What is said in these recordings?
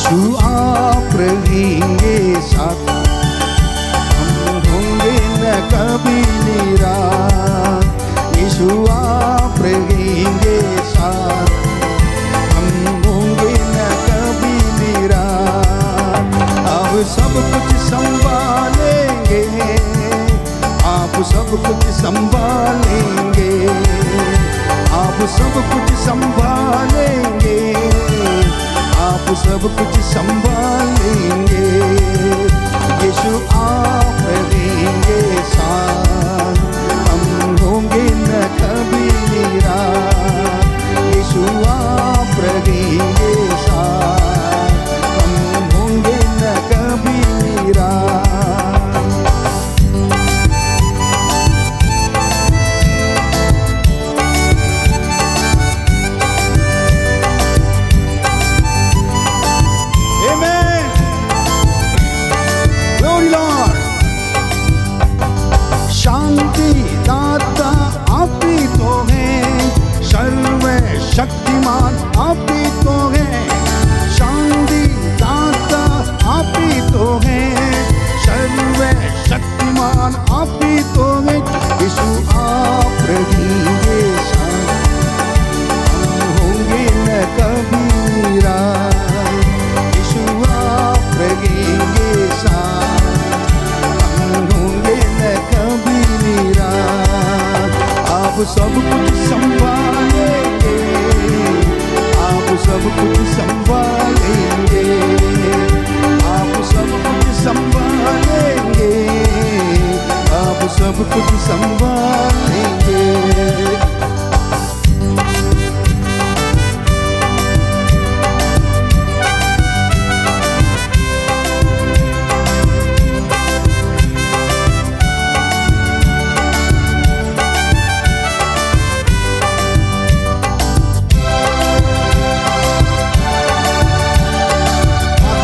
यीशु आप रहेंगे साथ, हम होंगे न कभी निराश। यीशु आप रहेंगे साथ, हम होंगे न कभी निराश। आप सब कुछ संभालेंगे, आप सब कुछ संभालेंगे, आप सब कुछ संभालेंगे, आप सब कुछ संभालेंगे। यीशु आप रहेंगे साथ, हम होंगे न कभी निराश। यीशु आप रहेंगे साथ, हम होंगे न कभी निराश। शक्तिमान आप ही तो हैं, शांति दाता आप ही तो हैं, सर्व शक्तिमान आप ही तो हैं। यीशु आप रहेंगे साथ, हम होंगे न कभी निराश। यीशु आप रहेंगे साथ, हम होंगे न कभी निराश। आप सब कुछ संभालेंगे, आप सब कुछ संभालेंगे, आप सब कुछ संभालेंगे, आप सब कुछ संभालेंगे।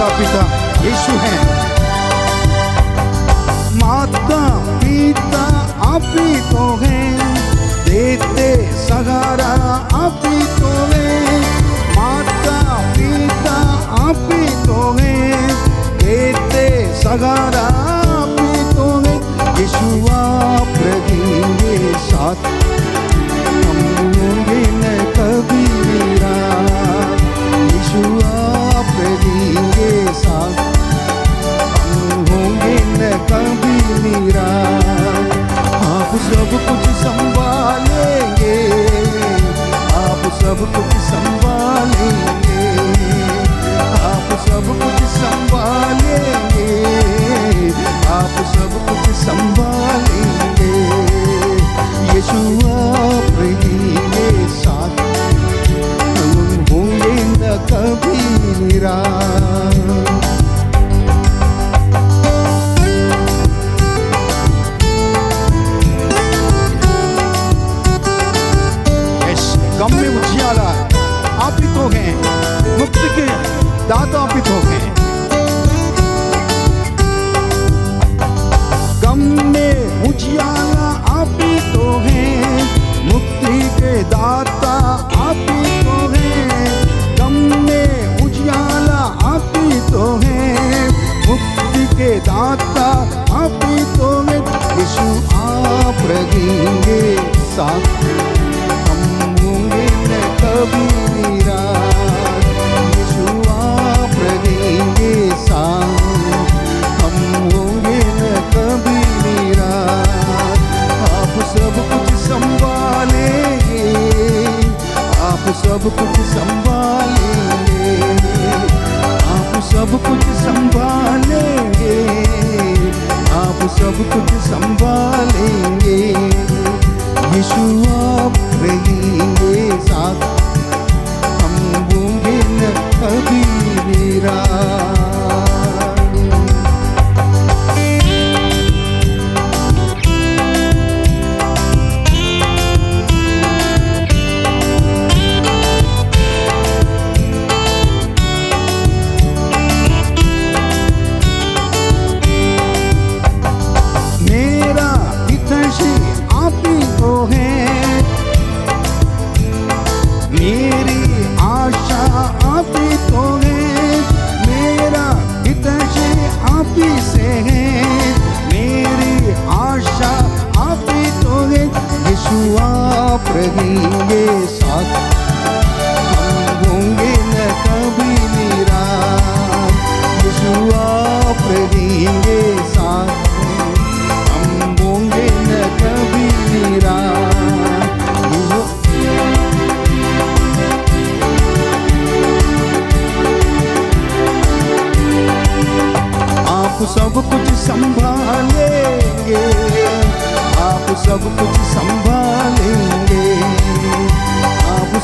पिता यीशु हैं, माता पिता आप ही तो हैं, देते सहारा आप ही तो हैं। माता पिता आप ही तो हैं, देते सहारा आप ही तो हैं। यीशु आप रहेंगे साथ, हम होंगे न कभी निराश। यीशु आप रहेंगे साथ, हम होंगे न कभी निराश। आप सब कुछ संभालेंगे, आप सब कुछ संभालेंगे, आप सब कुछ संभालेंगे, आप सब कुछ संभालेंगे। यीशु आप रहेंगे साथ, हम होंगे न कभी निराश। गम में उजियाला आप ही तो हैं, मुक्ति के दाता आप ही तो हैं। गम में उजियाला आप ही तो हैं, मुक्ति के दाता आप ही तो हैं। गम में उजियाला आप ही तो हैं, मुक्ति के दाता आप ही तो हैं। यीशु आप रहेंगे साथ, कभी निराश। यीशु आप रहेंगे साथ, हम होंगे न कभी निराश। आप सब कुछ संभालेंगे, आप सब कुछ संभालेंगे, आप सब कुछ संभालेंगे, आप सब कुछ संभालेंगे। यीशु आप रहेंगे साथ, हम होंगे न कभी निराश। मेरा हितैषी आप ही तो हैं,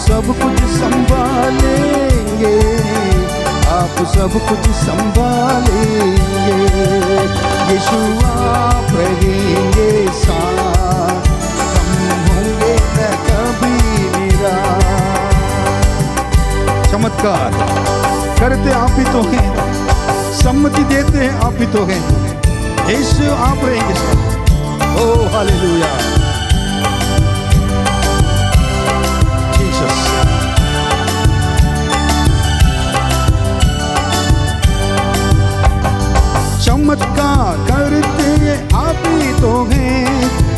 सब कुछ संभालेंगे, आप सब कुछ संभालेंगे। यीशु आप रहेंगे साथ, हम होंगे न कभी निराश। चमत्कार करते आप ही तो हैं, सम्मति देते हैं आप ही तो हैं। यीशु आप रहेंगे साथ। ओ हालेलुया जीसस। चमत्कार करते आप ही तो हैं,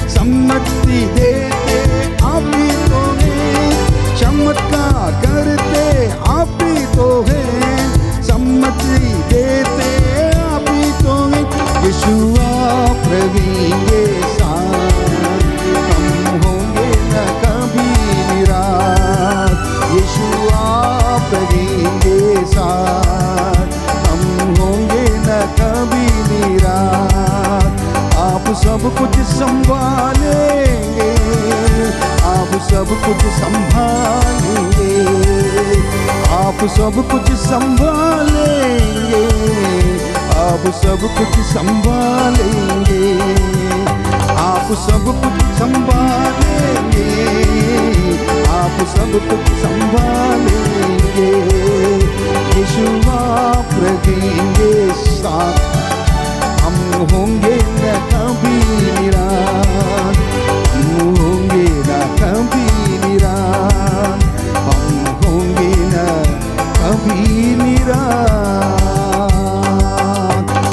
सम्मति देते आप ही तो हैं। चमत्कार करते आप ही तो हैं, सम्मति देते आप ही तो हैं। यीशु आप रहेंगे साथ, हम होंगे न कभी निराश। यीशु आप रहेंगे साथ, हम होंगे न कभी निराश। आप सब कुछ संभालेंगे, आप सब कुछ संभालेंगे, आप सब कुछ संभालेंगे, आप सब कुछ संभालेंगे, आप सब कुछ संभालेंगे, आप सब कुछ संभालेंगे। यीशु आप रहेंगे साथ, हम होंगे न कभी निराश, हम होंगे न कभी निराश, हम होंगे न कभी निराश।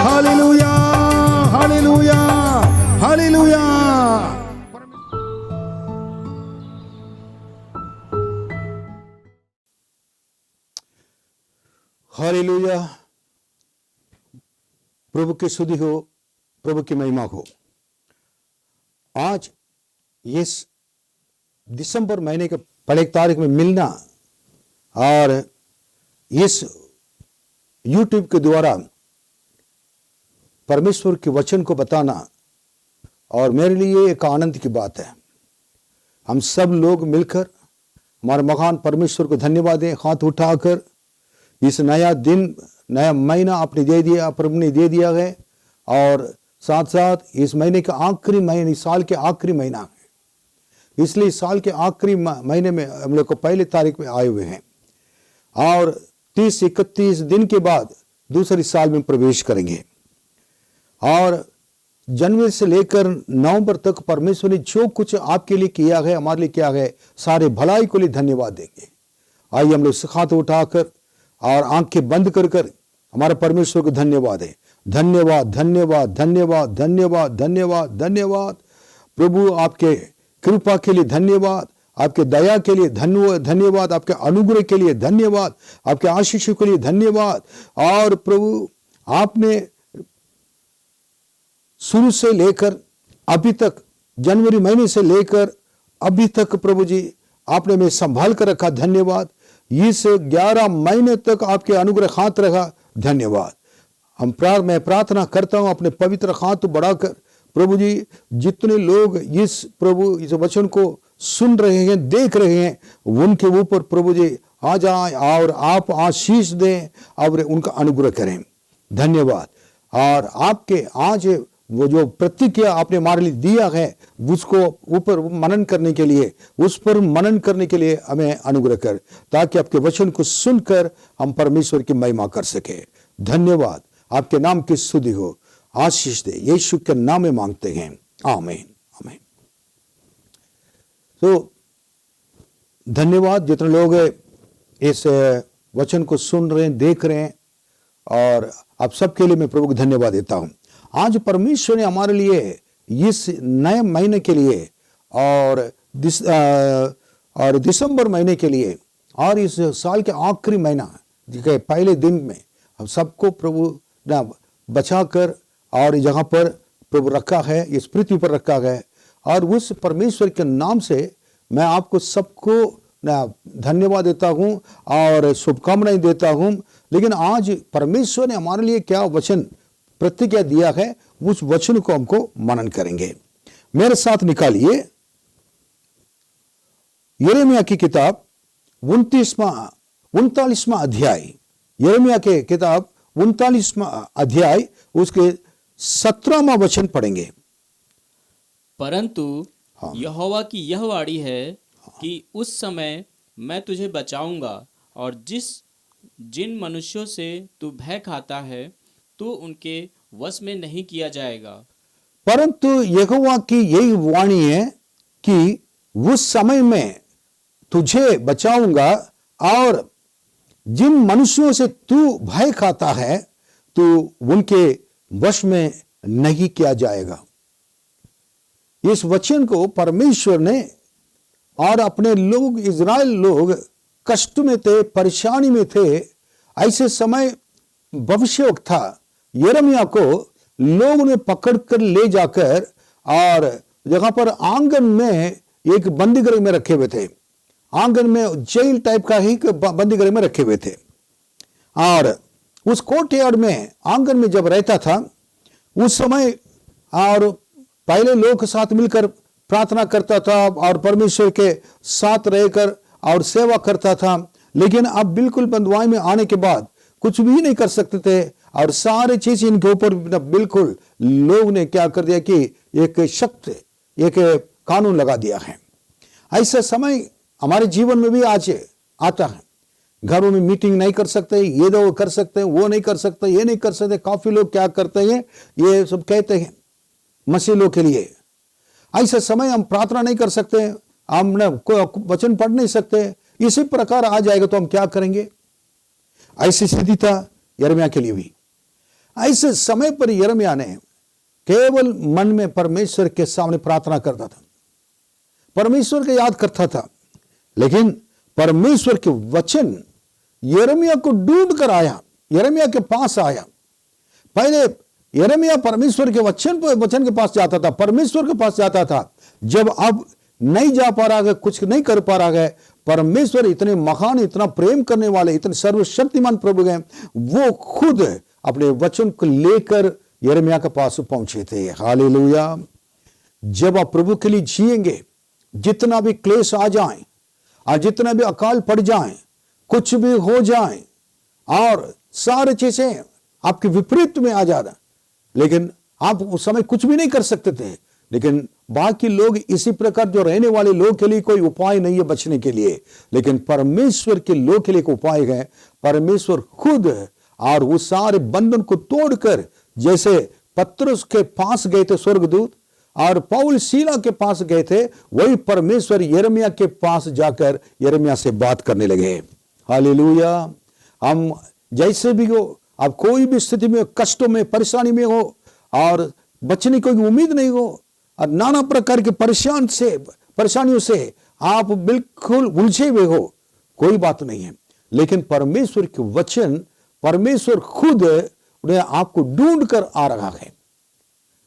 Hallelujah hallelujah hallelujah. हालेलुया। प्रभु की स्तुति हो, प्रभु की महिमा हो। आज इस दिसंबर महीने के पहले तारीख में मिलना और इस यूट्यूब के द्वारा परमेश्वर के वचन को बताना और मेरे लिए एक आनंद की बात है। हम सब लोग मिलकर हमारे महान परमेश्वर को धन्यवाद दें, हाथ उठाकर। इस नया दिन, नया महीना आपने दे दिया, प्रभु ने दे दिया है, और साथ साथ इस महीने का आखिरी महीने, साल के आखिरी महीना है, इसलिए साल के आखिरी महीने में हम लोग को पहले तारीख में आए हुए हैं और 30-31 दिन के बाद दूसरी साल में प्रवेश करेंगे। और जनवरी से लेकर नवंबर तक परमेश्वर ने जो कुछ आपके लिए किया है, हमारे लिए किया है, सारे भलाई को लिए धन्यवाद देंगे। आइए हम लोग हाथ उठाकर और आंखें बंद कर कर हमारे परमेश्वर को धन्यवाद है। धन्यवाद धन्यवाद धन्यवाद धन्यवाद धन्यवाद धन्यवाद प्रभु, आपके कृपा के लिए धन्यवाद, आपके दया के लिए धन्यवाद, आपके अनुग्रह के लिए धन्यवाद, आपके आशीष के लिए धन्यवाद। और प्रभु, आपने शुरू से लेकर अभी तक, जनवरी महीने से लेकर अभी तक प्रभु जी आपने हमें संभाल कर रखा, धन्यवाद। इस 11 महीने तक आपके अनुग्रह हाथ रखा, धन्यवाद। मैं प्रार्थना करता हूं अपने पवित्र हाथ बढ़ाकर प्रभु जी, जितने लोग इस वचन को सुन रहे हैं, देख रहे हैं, उनके ऊपर प्रभु जी आ जाए और आप आशीष दें और उनका अनुग्रह करें, धन्यवाद। और आपके आज वो जो प्रतिक्रिया आपने हमारे लिए दिया है, उसको ऊपर मनन करने के लिए, उस पर मनन करने के लिए हमें अनुग्रह कर, ताकि आपके वचन को सुनकर हम परमेश्वर की महिमा कर सके। धन्यवाद, आपके नाम की स्तुति हो, आशीष दे, यीशु के नाम में मांगते हैं, आमीन आमीन। तो धन्यवाद जितने लोग इस वचन को सुन रहे हैं, देख रहे हैं, और आप सबके लिए मैं प्रभु को धन्यवाद देता हूं। आज परमेश्वर ने हमारे लिए इस नए महीने के लिए और दिसंबर महीने के लिए और इस साल के आखिरी महीना के पहले दिन में हम सबको प्रभु ने बचाकर और जहाँ पर प्रभु रखा है, इस पृथ्वी पर रखा है, और उस परमेश्वर के नाम से मैं आपको सबको धन्यवाद देता हूँ और शुभकामनाएं देता हूँ। लेकिन आज परमेश्वर ने हमारे लिए क्या वचन प्रतिज्ञा दिया है, उस वचन को हमको मनन करेंगे। मेरे साथ निकालिए यिर्मयाह की किताब 39वां अध्याय, यिर्मयाह के किताब 39वां अध्याय उसके 17वां वचन पढ़ेंगे। परंतु हाँ। यहोवा की यह वाणी है कि उस समय मैं तुझे बचाऊंगा, और जिन मनुष्यों से तू भय खाता है तू उनके वश में नहीं किया जाएगा। परंतु यहोवा की यही वाणी है कि उस समय में तुझे बचाऊंगा, और जिन मनुष्यों से तू भय खाता है तू उनके वश में नहीं किया जाएगा। इस वचन को परमेश्वर ने, और अपने लोग इज़राइल लोग कष्ट में थे, परेशानी में थे, ऐसे समय भविष्यवक्ता था यिर्मयाह को लोगों ने पकड़कर ले जाकर और जहां पर आंगन में एक बंदीगृह में रखे हुए थे। आंगन में जेल टाइप का ही बंदीगृह में रखे हुए थे, और उस कोर्टयार्ड में आंगन में जब रहता था उस समय, और पहले लोग के साथ मिलकर प्रार्थना करता था और परमेश्वर के साथ रहकर और सेवा करता था। लेकिन अब बिल्कुल बंधुआई में आने के बाद कुछ भी नहीं कर सकते थे, और सारे चीज इनके ऊपर बिल्कुल लोग ने क्या कर दिया कि एक शक्त, एक कानून लगा दिया है। ऐसा समय हमारे जीवन में भी आज आता है। घरों में मीटिंग नहीं कर सकते, ये तो कर सकते हैं, वो नहीं कर सकते, ये नहीं कर सकते। काफी लोग क्या करते हैं, ये सब कहते हैं मसीह लोग के लिए। ऐसे समय हम प्रार्थना नहीं कर सकते, हम वचन पढ़ नहीं सकते। इसी प्रकार आ जाएगा तो हम क्या करेंगे? ऐसी स्थिति था यिर्मयाह के लिए भी। ऐसे समय पर यिर्मयाह ने केवल मन में परमेश्वर के सामने प्रार्थना करता था, परमेश्वर को याद करता था। लेकिन परमेश्वर के वचन यिर्मयाह को ढूंढ कर आया, यिर्मयाह के पास आया। पहले यिर्मयाह परमेश्वर के वचन के पास जाता था, परमेश्वर के पास जाता था। जब अब नहीं जा पा रहा है, कुछ नहीं कर पा रहा है, परमेश्वर इतने महान, इतना प्रेम करने वाले, इतने सर्वशक्तिमान प्रभु हैं, वो खुद अपने वचन को लेकर यिर्मयाह के पास पहुंचे थे। हालेलुया। जब आप प्रभु के लिए जिएंगे, जितना भी क्लेश आ जाए और जितना भी अकाल पड़ जाए, कुछ भी हो जाए और सारी चीजें आपके विपरीत में आ जाना, लेकिन आप उस समय कुछ भी नहीं कर सकते थे। लेकिन बाकी लोग इसी प्रकार जो रहने वाले लोग के लिए कोई उपाय नहीं है बचने के लिए, लेकिन परमेश्वर के लोग के लिए एक उपाय है। परमेश्वर खुद और उस सारे बंधन को तोड़कर, जैसे पतरस के पास गए थे स्वर्गदूत और पौल सीला के पास गए थे, वही परमेश्वर यिर्मयाह के पास जाकर यिर्मयाह से बात करने लगे। हालेलुया। हम जैसे भी हो, आप कोई भी स्थिति में, कष्टों में, परेशानी में हो और बचने की कोई उम्मीद नहीं हो और नाना प्रकार के परेशानियों से आप बिल्कुल उलझे हुए हो, कोई बात नहीं है। लेकिन परमेश्वर के वचन, परमेश्वर खुद उन्हें आपको ढूंढ कर आ रहा है।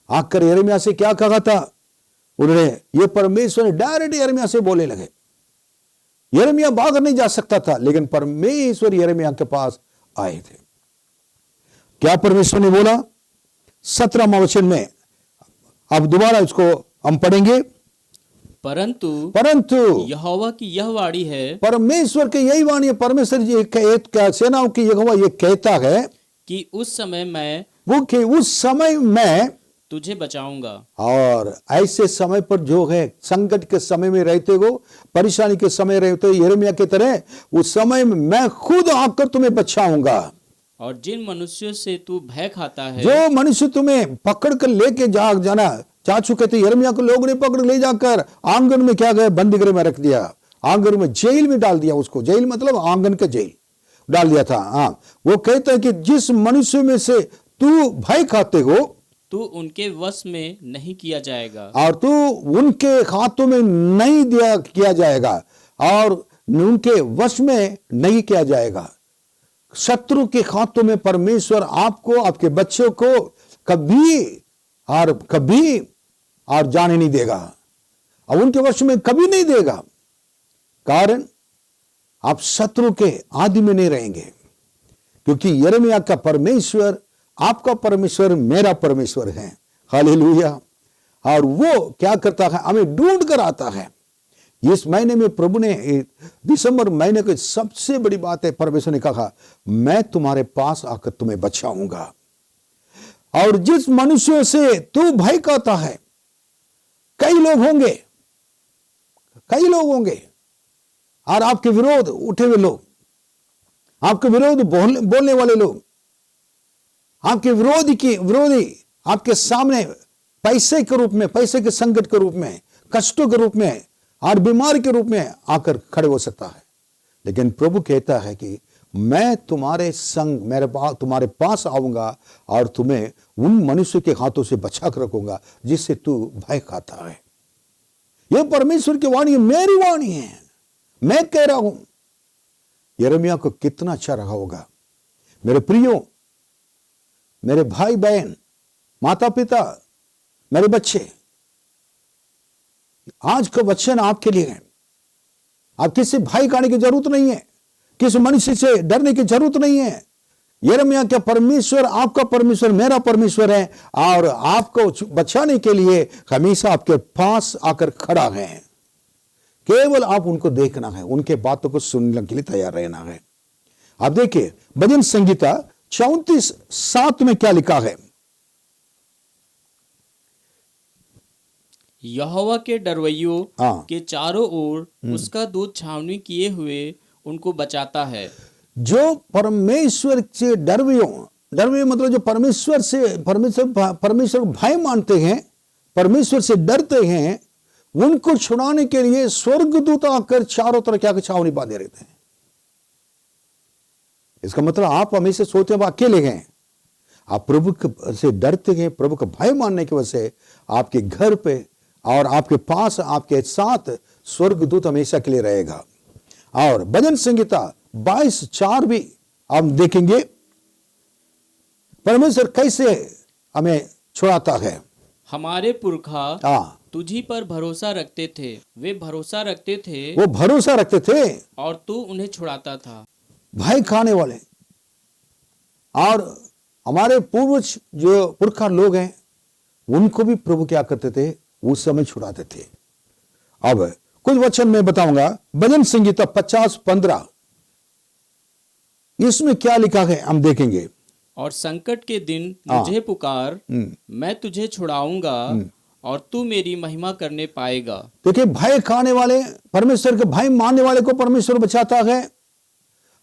आकर यिर्मयाह से क्या कहा था उन्होंने? ये परमेश्वर डायरेक्ट यिर्मयाह से बोलने लगे। यिर्मयाह भाग नहीं जा सकता था, लेकिन परमेश्वर यिर्मयाह के पास आए थे। क्या परमेश्वर ने बोला? 17वां वचन में, अब दोबारा इसको हम पढ़ेंगे। परंतु यहोवा की यह वाणी है, परमेश्वर की यही वाणी है। परमेश्वर जी सेनाओं की यहोवा ये कहता है कि उस समय मैं तुझे बचाऊंगा। और ऐसे समय पर जो है, संकट के समय में रहते हो, परेशानी के समय रहते हो, यिर्मयाह की तरह, उस समय में मैं खुद आकर तुम्हें बचाऊंगा। और जिन मनुष्यों से तू भय खाता है, जो मनुष्य तुम्हें पकड़ कर लेके जाना चाह चुके थे, यिर्मयाह को लोगों ने पकड़ ले जाकर आंगन में क्या गए, बंदीगृह में रख दिया, आंगन में जेल में डाल दिया उसको। जेल मतलब आंगन का जेल डाल दिया था। हाँ, वो कहता है कि जिस मनुष्य में से तू भय खाते हो, तू उनके वश में नहीं किया जाएगा, और तू उनके हाथों में नहीं किया जाएगा, और उनके वश में नहीं किया जाएगा। शत्रु के हाथों में परमेश्वर आपको, आपके बच्चों को कभी और जाने नहीं देगा, और उनके वश में कभी नहीं देगा। कारण आप शत्रु के आदि में नहीं रहेंगे, क्योंकि यिर्मयाह का परमेश्वर, आपका परमेश्वर मेरा परमेश्वर है। हालेलुया। और वो क्या करता है? हमें ढूंढ कर आता है। इस महीने में प्रभु ने दिसंबर महीने की सबसे बड़ी बात है, परमेश्वर ने कहा मैं तुम्हारे पास आकर तुम्हें बचाऊंगा। और जिस मनुष्यों से तू भय खाता है, कई लोग होंगे और आपके विरोध उठे हुए लोग, आपके विरोध बोलने वाले लोग, आपके विरोधी आपके सामने पैसे के रूप में, पैसे के संकट के रूप में, कष्टों के रूप में और बीमारी के रूप में आकर खड़े हो सकता है। लेकिन प्रभु कहता है कि मैं तुम्हारे संग तुम्हारे पास आऊंगा और तुम्हें उन मनुष्य के हाथों से बचा कर रखूंगा जिससे तू भय खाता है। यह परमेश्वर की वाणी, मेरी वाणी है, मैं कह रहा हूं। यिर्मयाह को कितना अच्छा रहा होगा। मेरे प्रियो, मेरे भाई बहन, माता पिता, मेरे बच्चे, आज का वचन आपके लिए है। आप किसी भाई खाने की जरूरत नहीं है, किसी मनुष्य से डरने की जरूरत नहीं है। यिर्मयाह का परमेश्वर, आपका परमेश्वर, मेरा परमेश्वर है और आपको बचाने के लिए हमेशा आपके पास आकर खड़ा है। केवल आप उनको देखना है, उनके बातों को सुनने के लिए तैयार रहना है। आप देखिए भजन संगीता 34:7 में क्या लिखा है। यहोवा के डरवैयों के चारों ओर उसका दूत छावनी किए हुए उनको बचाता है। जो परमेश्वर से डरवे मतलब जो परमेश्वर भय मानते हैं, परमेश्वर से डरते हैं, उनको छुड़ाने के लिए स्वर्गदूत आकर चारों तरफ क्या छावनी बांधे रहते हैं। इसका मतलब आप हमेशा सोचते हैं अकेले हैं। आप प्रभु से डरते हैं, प्रभु का भय मानने की वजह से आपके घर पे और आपके पास, आपके साथ स्वर्गदूत हमेशा के लिए रहेगा। और भजन संगीता 22:4 भी हम देखेंगे परमेश्वर कैसे हमें छुड़ाता है। हमारे पुरखा तुझी पर भरोसा रखते थे, वे भरोसा रखते थे और तू उन्हें छुड़ाता था। भय खाने वाले और हमारे पूर्वज जो पुरखा लोग हैं, उनको भी प्रभु क्या करते थे, उस समय छुड़ाते थे। अब कुछ वचन मैं बताऊंगा। भजन संगीता 50:15 इसमें क्या लिखा है हम देखेंगे। और संकट के दिन मुझे पुकार, मैं तुझे छुड़ाऊंगा और तू मेरी महिमा करने पाएगा। देखिए भय खाने वाले, परमेश्वर के भय मानने वाले को परमेश्वर बचाता है।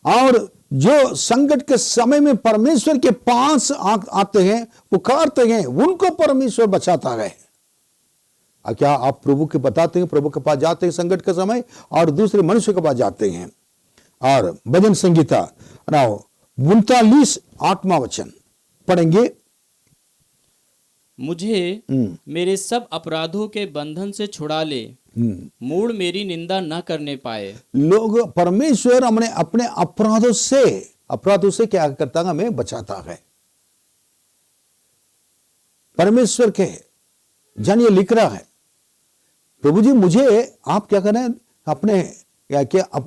और जो संकट के समय में परमेश्वर के पास आते हैं, पुकारते हैं, उनको परमेश्वर बचाता है। क्या आप प्रभु के बताते हैं, प्रभु के पास जाते हैं संकट के समय और दूसरे मनुष्य के पास जाते हैं। और भजन संगीता 39:8 वचन पढ़ेंगे। मुझे मेरे सब अपराधों के बंधन से छुड़ा ले, मूढ़ मेरी निंदा न करने पाए। लोग परमेश्वर हमने अपने अपराधों से क्या करता है, हमें बचाता है। परमेश्वर के जन ये लिख रहा है, प्रभु जी मुझे आप क्या करें, अपने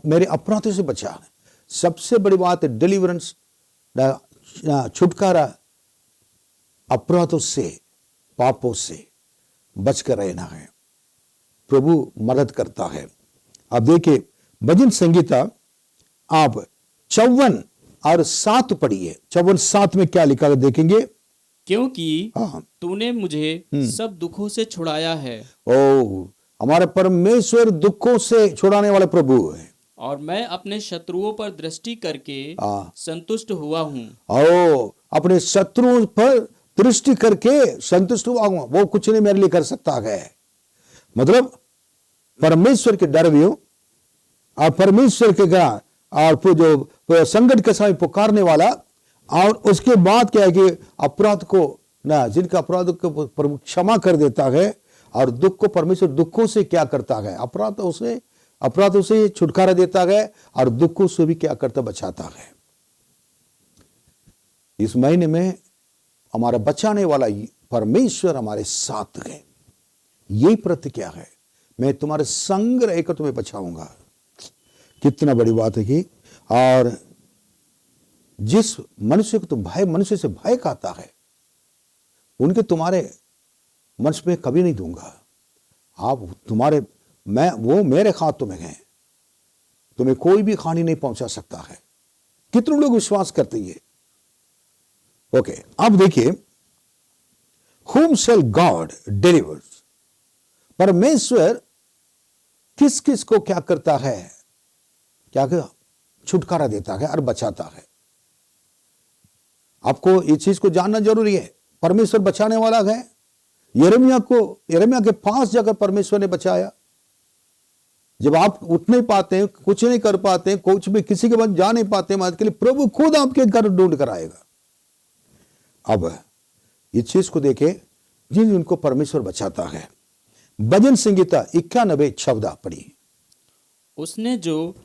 मेरे अपराधों से बचा। सबसे बड़ी बात है डिलीवरेंस, छुटकारा अपराधों से, पापों से बचकर रहना है। प्रभु मदद करता है। अब देखिए भजन संगीता आप 54:7 पढ़िए। 54:7 में क्या लिखा है देखेंगे। क्योंकि तूने मुझे सब दुखों से छुड़ाया है। ओ, हमारे परमेश्वर दुखों से छुड़ाने वाले प्रभु है। और मैं अपने शत्रुओं पर दृष्टि करके संतुष्ट हुआ हूँ। ओ, अपने शत्रुओं पर दृष्टि करके संतुष्ट हुआ हूँ। वो कुछ नहीं मेरे लिए कर सकता है। मतलब परमेश्वर के डर भी हो और परमेश्वर के और जो संकट के समय पुकारने वाला, और उसके बाद क्या है कि अपराध को ना, जिनका अपराध को क्षमा कर देता है और दुख को परमेश्वर दुखों से क्या करता है, अपराधों से छुटकारा देता है और दुखों से भी क्या करता, बचाता है। इस महीने में हमारा बचाने वाला परमेश्वर हमारे साथ है। यही प्रतिज्ञा है, मैं तुम्हारे संग रहकर तुम्हें बचाऊंगा। कितना बड़ी बात है कि, और जिस मनुष्य को तुम मनुष्य से भय खाता है, उनके तुम्हारे मंच में कभी नहीं दूंगा। आप तुम्हारे वो मेरे हाथों में है, तुम्हें कोई भी हानि नहीं पहुंचा सकता है। कितने लोग विश्वास करते हैं? ओके, अब देखिए, whom shall God delivers, परमेश्वर किस किस को क्या करता है, क्या छुटकारा देता है और बचाता है। आपको इस चीज को जानना जरूरी है। परमेश्वर बचाने वाला है। यिर्मयाह के पास जाकर परमेश्वर ने बचाया। जब आप उठ नहीं पाते हैं, कुछ नहीं कर पाते हैं, कुछ भी किसी के पास जा नहीं पाते हैं मदद के लिए, प्रभु खुद आपके घर ढूंढ कर आएगा। अब इस चीज को देखे, जिनको परमेश्वर बचाता है। भजन संगीता 91:14 पढ़िए। उसने जो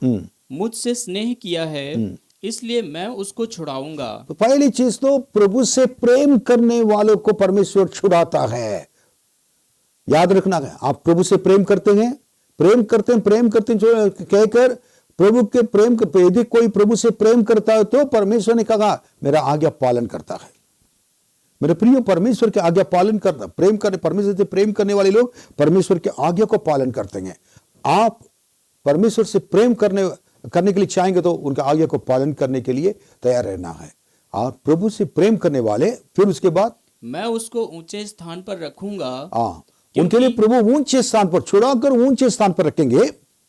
मुझसे स्नेह किया है, इसलिए मैं उसको छुड़ाऊंगा। तो पहली चीज तो प्रभु से प्रेम करने वालों को परमेश्वर छुड़ाता है। याद रखना है, आप प्रभु से प्रेम करते हैं जो कहकर प्रभु के प्रेम, यदि कोई प्रभु से प्रेम करता है तो परमेश्वर ने कहा मेरा आज्ञा पालन करता है। मेरे प्रिय, परमेश्वर के आज्ञा पालन करना, परमेश्वर से प्रेम करने वाले लोग परमेश्वर के आज्ञा को पालन करते हैं। आप परमेश्वर से प्रेम करने के लिए चाहेंगे तो उनका आज्ञा को पालन करने के लिए तैयार रहना है। और प्रभु से प्रेम करने वाले, फिर उसके बाद मैं उसको ऊंचे स्थान पर रखूंगा। उनके लिए प्रभु ऊंचे स्थान पर छुड़ाकर ऊंचे स्थान पर रखेंगे,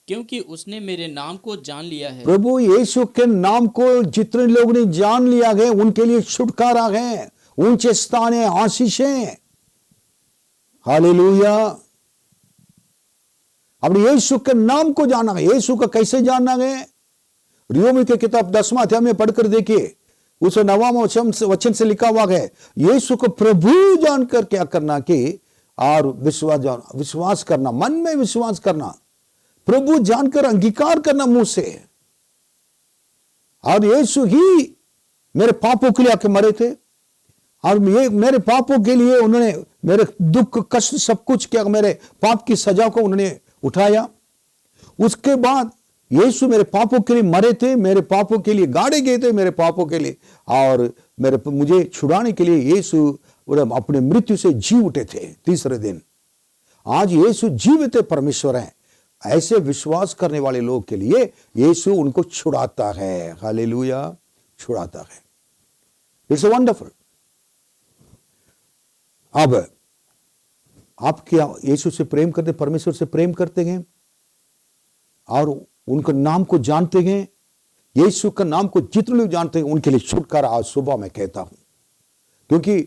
क्योंकि उसने मेरे नाम को जान लिया है। प्रभु यीशु के नाम को जितने लोग ने जान लिया है उनके लिए छुटकारा है, ऊंचे स्थान है, आशीष है। हालेलुया। अब यीशु के नाम को जानना है। यीशु का कैसे जानना है? रोमी की किताब 10वां अध्याय में पढ़कर देखिए, उस 9वां वचन से लिखा हुआ है, यीशु को प्रभु जानकर क्या करना कि और विश्वास करना, मन में विश्वास करना, प्रभु जानकर अंगीकार करना मुंह से। और यीशु ही मेरे पापों के लिए आके मरे थे, और ये मेरे पापों के लिए उन्होंने मेरे दुख कष्ट सब कुछ किया, मेरे पाप की सजा को उन्होंने उठाया। उसके बाद यीशु मेरे पापों के लिए मरे थे, मेरे पापों के लिए गाड़े गए थे, मेरे पापों के लिए, और मुझे छुड़ाने के लिए यीशु अपने मृत्यु से जी उठे थे तीसरे दिन। आज यीशु जीवित परमेश्वर है। ऐसे विश्वास करने वाले लोग के लिए यीशु उनको छुड़ाता है। हालेलुया, छुड़ाता है। It's wonderful. अब आप क्या यीशु से प्रेम करते, परमेश्वर से प्रेम करते हैं और उनका नाम को जानते हैं? यीशु का नाम को जितने लोग जानते हैं उनके लिए छुटकारा आज सुबह मैं कहता हूं, क्योंकि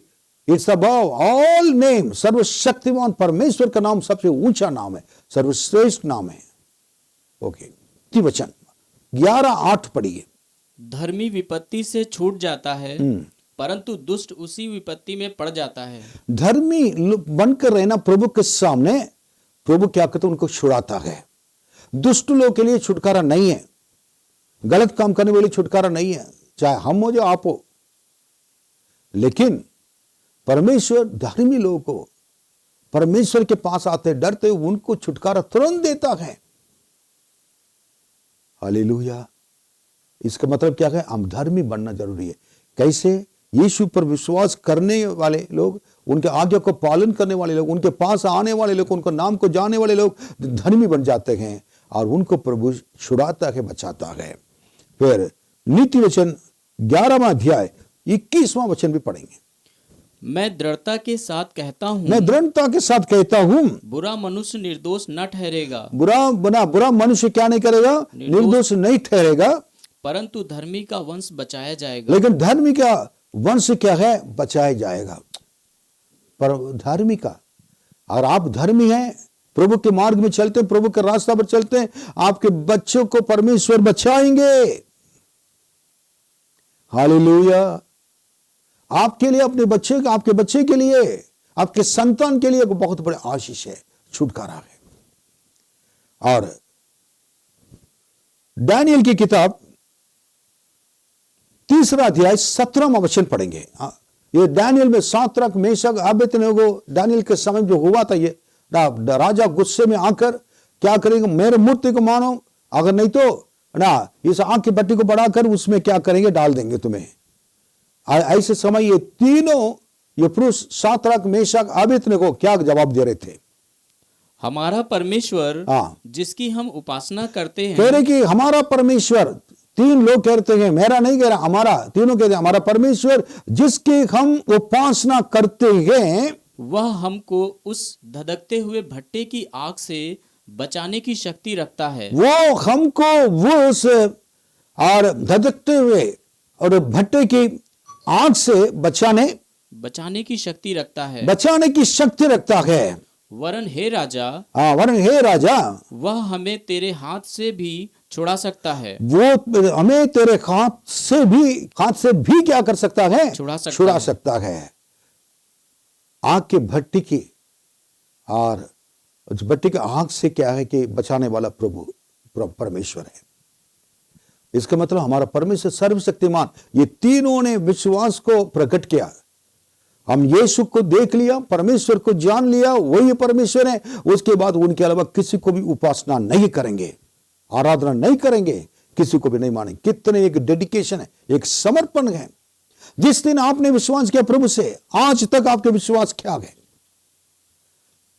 इट्स अबव ऑल नेम। सर्वशक्तिमान परमेश्वर का नाम सबसे ऊंचा नाम है, सर्वश्रेष्ठ नाम है। ओके, वचन 11:8 पढ़िए। धर्मी विपत्ति से छूट जाता है, परंतु दुष्ट उसी विपत्ति में पड़ जाता है। धर्मी बनकर रहना प्रभु के सामने, प्रभु क्या कहते हैं, उनको छुड़ाता है। दुष्ट लोग के लिए छुटकारा नहीं है, गलत काम करने वाले छुटकारा नहीं है, चाहे हम हो या आप हो। लेकिन परमेश्वर धर्मी लोगों को परमेश्वर के पास आते डरते उनको छुटकारा तुरंत देता है। हालेलुया। इसका मतलब क्या है? हम धर्मी बनना जरूरी है। कैसे? यीशु पर विश्वास करने वाले लोग, उनके आज्ञा को पालन करने वाले लोग, उनके पास आने वाले लोग, उनको नाम को जानने वाले लोग धर्मी बन जाते हैं और उनको प्रभु छुड़ाता है, बचाता है। फिर नीति वचन 11वां अध्याय 21वां वचन भी पढ़ेंगे। मैं दृढ़ता के साथ कहता हूँ, मैं दृढ़ता के साथ कहता हूँ, बुरा मनुष्य निर्दोष न ठहरेगा। बुरा मनुष्य क्या नहीं करेगा? निर्दोष नहीं ठहरेगा, परंतु धर्मी का वंश बचाया जाएगा। लेकिन धर्मी का वंश क्या है? बचाया जाएगा। पर धर्मी का, और आप धर्मी हैं, प्रभु के मार्ग में चलते हैं, प्रभु के रास्ता पर चलते हैं, आपके बच्चों को परमेश्वर बचाएंगे। हालेलुया। आपके लिए, अपने बच्चे, आपके बच्चे के लिए, आपके संतान के लिए एक बहुत बड़ा आशीष है, छुटकारा है। और दानियल की किताब 3 अध्याय 17वां वचन पढ़ेंगे। ये दानियल में साद्रक मेशक अबेदनगो, दानियल के समय जो हुआ था, ये राजा गुस्से में आकर क्या करेंगे? मेरे मूर्ति को मानो, अगर नहीं तो ना इस आंख की पट्टी को बढ़ाकर उसमें क्या करेंगे? डाल देंगे तुम्हें। ऐसे समय ये तीनों, ये पुरुष साद्रक मेशक अबेदनगो क्या जवाब दे रहे थे? हमारा परमेश्वर हाँ। जिसकी हम उपासना करते कह हैं रहे कि हमारा परमेश्वर, तीन लोग कहते हैं, मेरा नहीं कह रहा, हमारा, तीनों कहते हैं हमारा परमेश्वर जिसकी हम उपासना करते हैं, वह हमको उस धधकते हुए भट्टे की आग से बचाने की शक्ति रखता है। वो हमको वो उस और धधकते हुए और भट्टे की आग से बचाने की शक्ति रखता है। बचाने की शक्ति रखता है। वरन हे राजा, हाँ, वरन हे राजा, वह हमें तेरे हाथ से भी छुड़ा सकता है। वो हमें तेरे हाथ से भी क्या कर सकता है? छुड़ा सकता है। आग के भट्टी की और उस भट्टी की आग से क्या है कि बचाने वाला प्रभु परमेश्वर है। इसका मतलब हमारा परमेश्वर सर्वशक्तिमान, ये तीनों ने विश्वास को प्रकट किया। हम यीशु को देख लिया, परमेश्वर को जान लिया, वही परमेश्वर है। उसके बाद उनके अलावा किसी को भी उपासना नहीं करेंगे, आराधना नहीं करेंगे, किसी को भी नहीं मानेंगे। कितने एक डेडिकेशन है, एक समर्पण है। जिस दिन आपने विश्वास किया प्रभु से, आज तक आपके विश्वास क्या गए?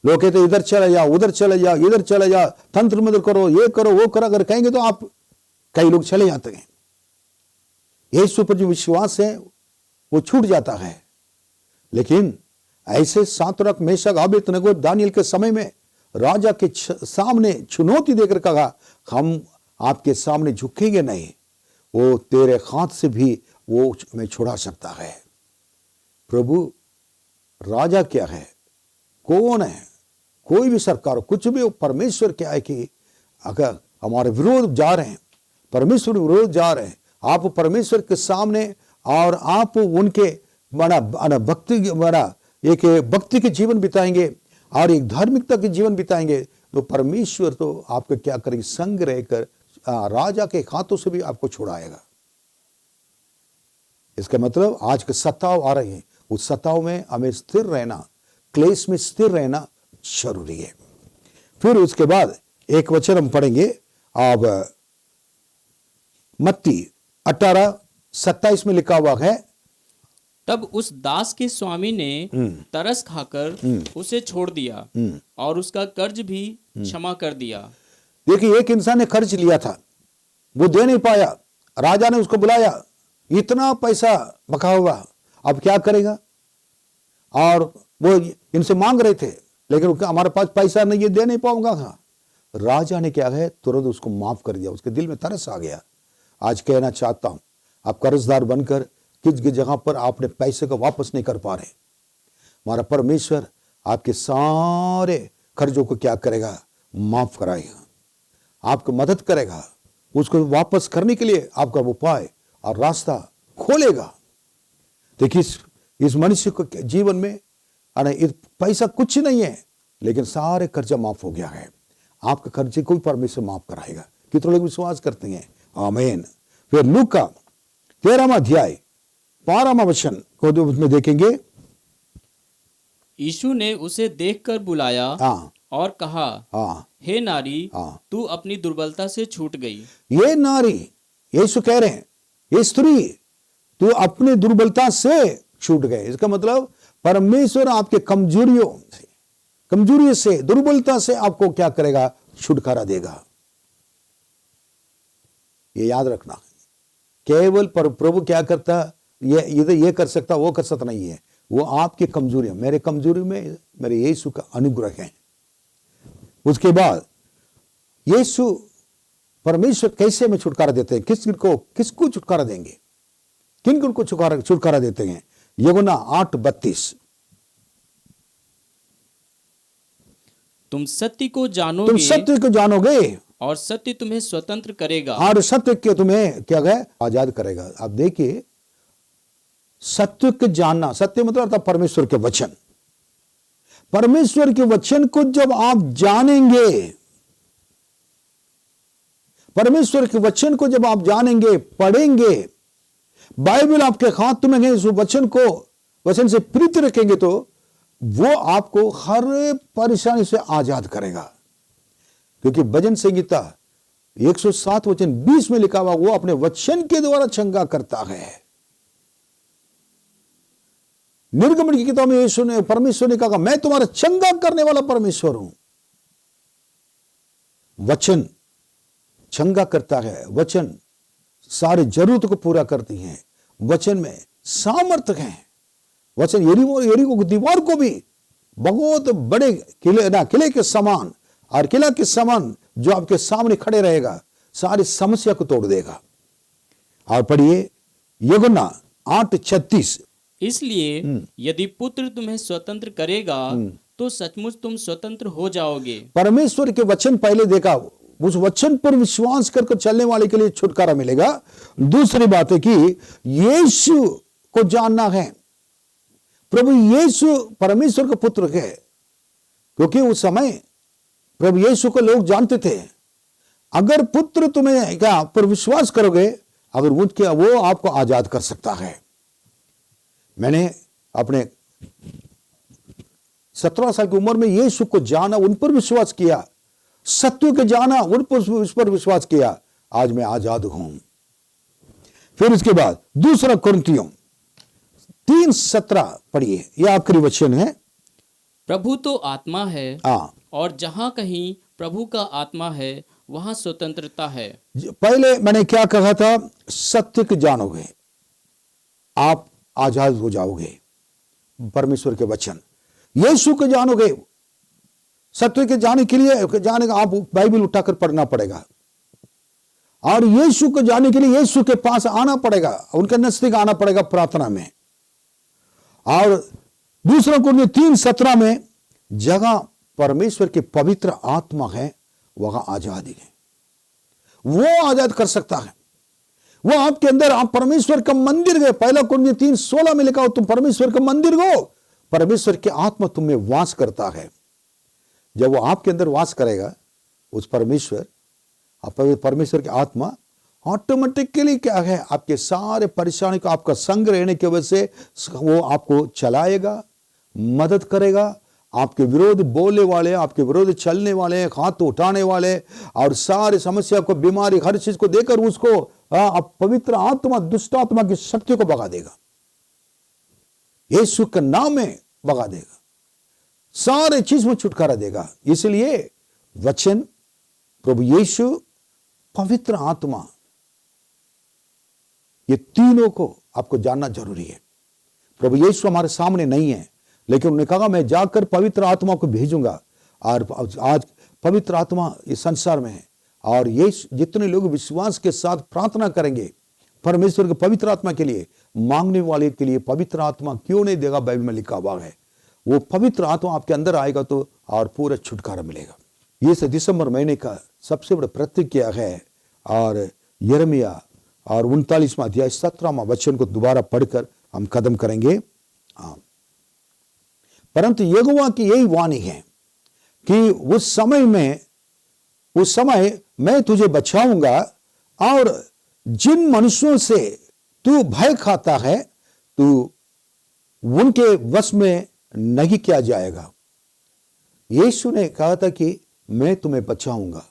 लोग कहते इधर चले जाओ, उधर चले जाओ, इधर चले जाओ, तंत्र मंत्र करो, ये करो, वो करो। अगर कहेंगे तो आप, कई लोग चले जाते हैं। यीशु पर जो विश्वास है वो छूट जाता है। लेकिन ऐसे सातरक, मेशक, अबेदनगो, दानियल के समय में राजा के सामने चुनौती देकर कहा, हम आपके सामने झुकेंगे नहीं, वो तेरे हाथ से भी वो हमें छुड़ा सकता है। प्रभु राजा क्या है, कौन है? कोई भी सरकार, कुछ भी हो, परमेश्वर क्या है कि अगर हमारे विरोध जा रहे हैं, परमेश्वर विरोध जा रहे हैं, आप परमेश्वर के सामने और आप उनके एक भक्ति के जीवन बिताएंगे और एक धार्मिकता के जीवन बिताएंगे, तो परमेश्वर तो आपको क्या करेंगे? संग रहकर राजा के हाथों से भी आपको छुड़ाएगा। इसका मतलब आज के सताव आ रहे हैं, उस सताव में हमें स्थिर रहना, क्लेश में स्थिर रहना जरूरी है। फिर उसके बाद एक वचन हम पढ़ेंगे, अब मत्ती 18:27 में लिखा हुआ है, तब उस दास के स्वामी ने तरस खाकर उसे छोड़ दिया और उसका कर्ज भी क्षमा कर दिया। देखिए, एक इंसान ने कर्ज लिया था, वो दे नहीं पाया, राजा ने उसको बुलाया, इतना पैसा बका हुआ, अब क्या करेगा? और वो इनसे मांग रहे थे, लेकिन हमारे पास पैसा नहीं है, दे नहीं पाऊंगा। हाँ, राजा ने क्या है, तुरंत उसको माफ कर दिया। उसके दिल में तरस आ गया। आज कहना चाहता हूं, आप कर्जदार बनकर किस जगह पर आपने पैसे को वापस नहीं कर पा रहे, हमारा परमेश्वर आपके सारे कर्जों को क्या करेगा? माफ कराएगा, आपको मदद करेगा, उसको वापस करने के लिए आपका उपाय और रास्ता खोलेगा। देखिए, इस मनुष्य को जीवन में पैसा कुछ नहीं है, लेकिन सारे कर्जा माफ हो गया है। आपका कर्जे को भी परमेश्वर माफ कराएगा। कितने लोग विश्वास करते हैं? आमीन। फिर लूका 13वां अध्याय 12वां वचन को उसमें देखेंगे। यीशु ने उसे देखकर बुलाया और कहा, हे नारी, तू अपनी दुर्बलता से छूट गई। ये नारी, यीशु कह रहे हैं, ये स्त्री, तू अपनी दुर्बलता से छूट गए। इसका मतलब परमेश्वर आपके कमजोरी से, दुर्बलता से आपको क्या करेगा? छुटकारा देगा। ये याद रखना। केवल प्रभु क्या करता, ये कर सकता, वो कर सकता नहीं है। वो आपकी कमजोरी, मेरे कमजोरी में मेरे यीशु का अनुग्रह है। उसके बाद यीशु परमेश्वर कैसे में छुटकारा देते हैं, किसको छुटकारा देंगे, किन को छुटकारा देते हैं? यूहन्ना 8:32, तुम सत्य को जानोगे और सत्य तुम्हें स्वतंत्र करेगा। और सत्य के तुम्हें क्या है? आजाद करेगा। आप देखिए, सत्य के जानना, सत्य मतलब था परमेश्वर के वचन। परमेश्वर के वचन को जब आप जानेंगे, परमेश्वर के वचन को जब आप जानेंगे, पढ़ेंगे, बाइबल आपके हाथ में है, उस वचन से प्रीति रखेंगे, तो वो आपको हर परेशानी से आजाद करेगा। क्योंकि भजन संहिता 107 वचन 20 में लिखा हुआ, वो अपने वचन के द्वारा चंगा करता है। निर्गमन की किताब में यीशु ने, परमेश्वर ने कहा, मैं तुम्हारा चंगा करने वाला परमेश्वर हूं। वचन चंगा करता है, वचन सारे जरूरत को पूरा करती है, वचन में सामर्थ्य है। वचन यरीहो की दीवार को भी बहुत बड़े किले के समान और किला के समान जो आपके सामने खड़े रहेगा, सारी समस्या को तोड़ देगा। और पढ़िए यूहन्ना 8:36। इसलिए यदि पुत्र तुम्हें स्वतंत्र करेगा तो सचमुच तुम स्वतंत्र हो जाओगे। परमेश्वर के वचन पहले देखा, उस वचन पर विश्वास कर चलने वाले के लिए छुटकारा मिलेगा। दूसरी बात है कि यीशु को जानना है। प्रभु यीशु परमेश्वर का पुत्र है, क्योंकि उस समय प्रभु यीशु को लोग जानते थे। अगर पुत्र तुम्हें क्या पर विश्वास करोगे, अगर वो आपको आजाद कर सकता है। मैंने अपने 17 साल की उम्र में यीशु को जाना, उन पर विश्वास किया, सत्य को जाना, उस पर विश्वास किया, आज मैं आजाद हूं। फिर उसके बाद दूसरा कुरिन्थियों 3:17 पढ़िए, यह आखिरी वचन है। प्रभु तो आत्मा है, हाँ, और जहाँ कहीं प्रभु का आत्मा है वहाँ स्वतंत्रता है। पहले मैंने क्या कहा था, सत्य को जानोगे आप आजाद हो जाओगे। परमेश्वर के वचन, यीशु को जानोगे, सत्य के जाने के लिए जाने का आप बाइबल उठाकर पढ़ना पड़ेगा, और यीशु को जानने के लिए यीशु के पास आना पड़ेगा, उनके नजदीक आना पड़ेगा प्रार्थना में। और दूसरा कुरिन्थियों 3:17 में जगह परमेश्वर की पवित्र आत्मा है वहां आजादी है, वो आजाद कर सकता है। वो आपके अंदर, आप परमेश्वर का मंदिर गए। पहला कुरिन्थियों 3:16 में लिखा हो तुम परमेश्वर का मंदिर हो, परमेश्वर की आत्मा तुम में वास करता है। जब वो आपके अंदर वास करेगा, उस परमेश्वर की आत्मा ऑटोमेटिकली क्या है, आपके सारे परेशानी को आपका संग रहने की वजह से वो आपको चलाएगा, मदद करेगा। आपके विरोध बोलने वाले, आपके विरोध चलने वाले, हाथ उठाने वाले, और सारी समस्या को, बीमारी, हर चीज को देकर उसको आप पवित्र आत्मा, दुष्ट आत्मा की शक्ति को भगा देगा, यीशु के नाम में भगा देगा, सारे चीज में छुटकारा देगा। इसलिए वचन, प्रभु यीशु, पवित्र आत्मा, ये तीनों को आपको जानना जरूरी है। प्रभु यीशु हमारे सामने नहीं है, लेकिन उन्होंने कहा मैं जाकर पवित्र आत्मा को भेजूंगा। और आज पवित्र आत्मा इस संसार में है, और ये जितने लोग विश्वास के साथ प्रार्थना करेंगे परमेश्वर के पवित्र आत्मा के लिए, मांगने वाले के लिए पवित्र आत्मा क्यों नहीं देगा, बाइबल में लिखा हुआ है। वो पवित्र आत्मा आपके अंदर आएगा तो और पूरा छुटकारा मिलेगा। ये से दिसंबर महीने का सबसे बड़ा प्रतिज्ञा है। और यिर्मयाह और 39वां अध्याय 17वां वचन को दोबारा पढ़कर हम कदम करेंगे। परंतु यहोवा की यही वाणी है कि उस समय मैं तुझे बचाऊंगा, और जिन मनुष्यों से तू भय खाता है तू उनके वश में नहीं किया जाएगा। यीशु ने कहा था कि मैं तुम्हें बचाऊंगा,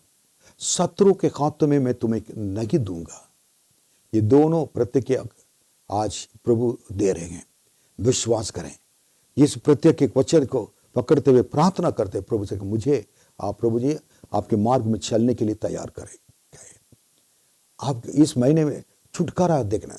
शत्रु के हाथों में मैं तुम्हें नहीं दूंगा। ये दोनों प्रतिज्ञा आज प्रभु दे रहे हैं। विश्वास करें, इस प्रत्येक वचन को पकड़ते हुए प्रार्थना करते प्रभु से, मुझे आप प्रभु जी आपके मार्ग में चलने के लिए तैयार करें। आप इस महीने में छुटकारा देखना,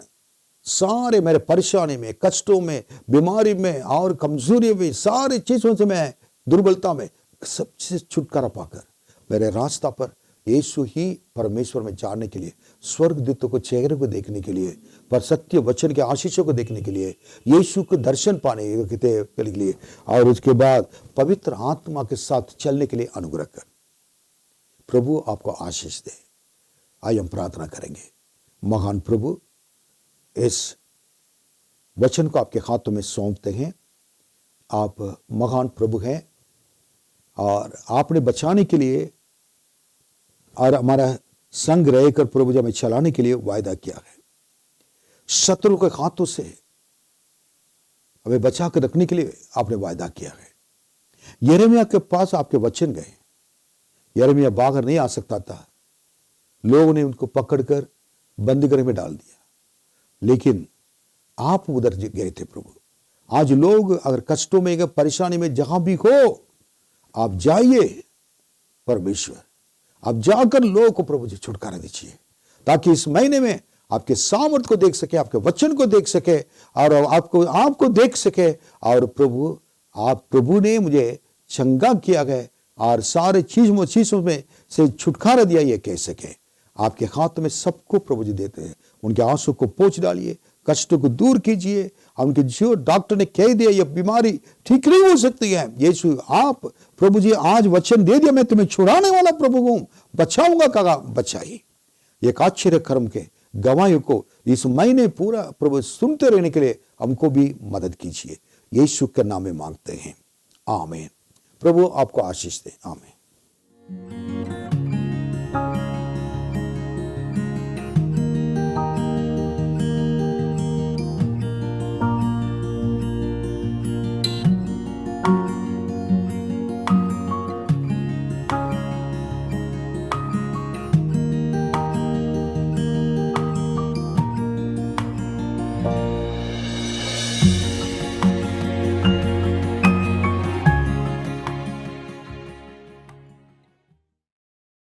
सारे मेरे परेशानी में, कष्टों में, बीमारी में और कमजोरी में, सारी चीजों से मैं, दुर्बलता में, सबसे छुटकारा पाकर मेरे रास्ता पर यीशु ही परमेश्वर में जाने के लिए, स्वर्गदूतों को चेहरे को देखने के लिए, पर सत्य वचन के आशीषों को देखने के लिए, यीशु को दर्शन पाने के लिए, और उसके बाद पवित्र आत्मा के साथ चलने के लिए अनुग्रह कर। प्रभु आपको आशीष दे। आइए हम प्रार्थना करेंगे। महान प्रभु, इस वचन को आपके हाथों में सौंपते हैं। आप महान प्रभु हैं, और आपने बचाने के लिए और हमारा संग रहकर प्रभु जी हमें चलाने के लिए वायदा किया है। शत्रु के हाथों से हमें बचा कर रखने के लिए आपने वायदा किया है। यिर्मयाह के पास आपके वचन गए, यिर्मयाह बाहर नहीं आ सकता था, लोगों ने उनको पकड़कर बंदीगृह में डाल दिया, लेकिन आप उधर गए थे प्रभु। आज लोग अगर कष्टों में, परेशानी में, जहां भी हो, आप जाइए परमेश्वर, आप जाकर लोगों को प्रभु जी छुटकारा दीजिए, ताकि इस महीने में आपके सामर्थ को देख सके, आपके वचन को देख सके और आपको देख सके। और प्रभु ने मुझे चंगा किया है और सारे चीजों में से छुटकारा दिया, ये कह सके। आपके हाथ में सबको प्रभु जी देते हैं, उनके आंसू को पोंछ डालिए, कष्टों को दूर कीजिए। उनके जो डॉक्टर ने कह दिया ये बीमारी ठीक नहीं हो सकती है, यीशु आप प्रभु जी आज वचन दे दिया, मैं तुम्हें छुड़ाने वाला प्रभु हूं, बचाऊंगा, कहा बचाइए। एक आश्चर्य कर्म के गवाहियों को इस महीने पूरा प्रभु सुनते रहने के लिए हमको भी मदद कीजिए, यीशु के नाम में मांगते हैं, आमीन। प्रभु आपको आशीष दे, आमीन।